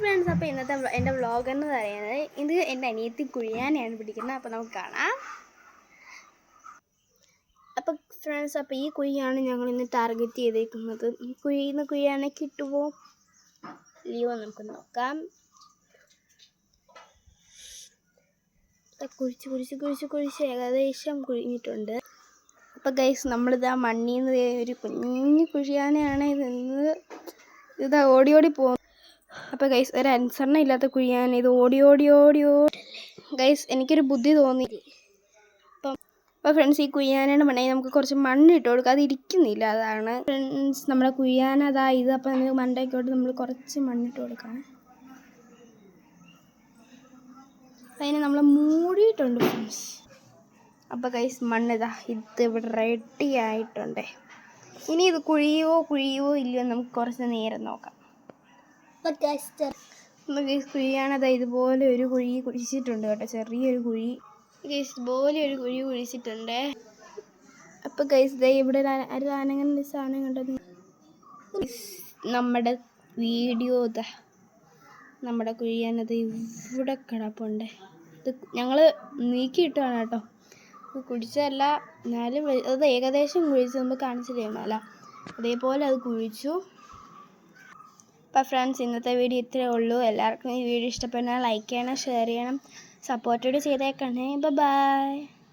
Friends, അപ്പോൾ ഇന്നത്തെ എൻ്റെ വ്ളോഗ് എന്ന് പറയുന്നത് ഇത് എൻ്റെ അനിയത്തി കുഴിയാനെയാണ് പിടിക്കുന്നത്. അപ്പോൾ നമുക്ക് കാണാം. അപ്പോൾ ഫ്രണ്ട്സ്, അപ്പോൾ ഈ കുഴിയാണ് ഞങ്ങൾ ഇന്ന് ടാർഗറ്റ് ചെയ്തേക്കുന്നത്. ഈ കുഴിന്ന് കുഴിയാനെ കിട്ടുമോ ഇല്ലയോ നമുക്ക് നോക്കാം. കുഴിച്ച് ഏകദേശം കുഴിഞ്ഞിട്ടുണ്ട്. അപ്പോൾ ഗൈസ്, നമ്മളിതാ മണ്ണിൽ നിന്ന് ഒരു കുഞ്ഞു കുഴിയാനെയാണ് ഇതാ ഓടി പോകുന്നത്. അപ്പോൾ ഗൈസ്, ഒരു അനുസരണം ഇല്ലാത്ത കുഴിയാൻ ഇത് ഓടി ഗൈസ്, എനിക്കൊരു ബുദ്ധി തോന്നി. അപ്പോൾ ഫ്രണ്ട്സ്, ഈ കുഴിയാനയുടെ മണ്ണയിൽ നമുക്ക് കുറച്ച് മണ്ണ് ഇട്ട് കൊടുക്കുക. അത് ഇരിക്കുന്നില്ല, അതാണ് ഫ്രണ്ട്സ് നമ്മുടെ കുഴിയാന. അതാ ഇത്. അപ്പോൾ നമുക്ക് മണ്ടയ്ക്കോട്ട് നമ്മൾ കുറച്ച് മണ്ണിട്ട് കൊടുക്കാം. അതിന് നമ്മൾ മൂടിയിട്ടുണ്ട് ഫ്രണ്ട്സ്. അപ്പോൾ ഗൈസ്, മണ്ണിതാ ഇത് ഇവിടെ റെഡി ആയിട്ടുണ്ട്. ഇനി ഇത് കുഴിയോ ഇല്ലയോ നമുക്ക് കുറച്ച് നേരം നോക്കാം. കുഴിയാണതാ ഇതുപോലെ ഒരു കുഴി കുഴിച്ചിട്ടുണ്ട് കേട്ടോ, ചെറിയൊരു കുഴി. ഗൈസ്, ഇതുപോലെ ഒരു കുഴി കുഴിച്ചിട്ടുണ്ട്. അപ്പോൾ ഗൈസ്, ദേ ഇവിടെ ഒരു സാധനം കണ്ടത് നമ്മുടെ വീഡിയോ ഇതാ നമ്മുടെ കുഴിയാനത് ഇവിടെ കിടപ്പുണ്ട്. ഇത് ഞങ്ങൾ നീക്കിയിട്ടാണ് കേട്ടോ, കുഴിച്ചതല്ല. എന്നാലും അത് ഏകദേശം കുഴിച്ച് നമുക്ക് കാണിച്ചു തരുമല്ല, അതേപോലെ അത് കുഴിച്ചു. അപ്പോൾ ഫ്രണ്ട്സ്, ഇന്നത്തെ വീഡിയോ ഇത്രയേ ഉള്ളൂ. എല്ലാവർക്കും ഈ വീഡിയോ ഇഷ്ടപ്പെട്ടാൽ ലൈക്ക് ചെയ്യണം, ഷെയർ ചെയ്യണം, സപ്പോർട്ടോട് ചെയ്തേക്കണേ. ബൈ.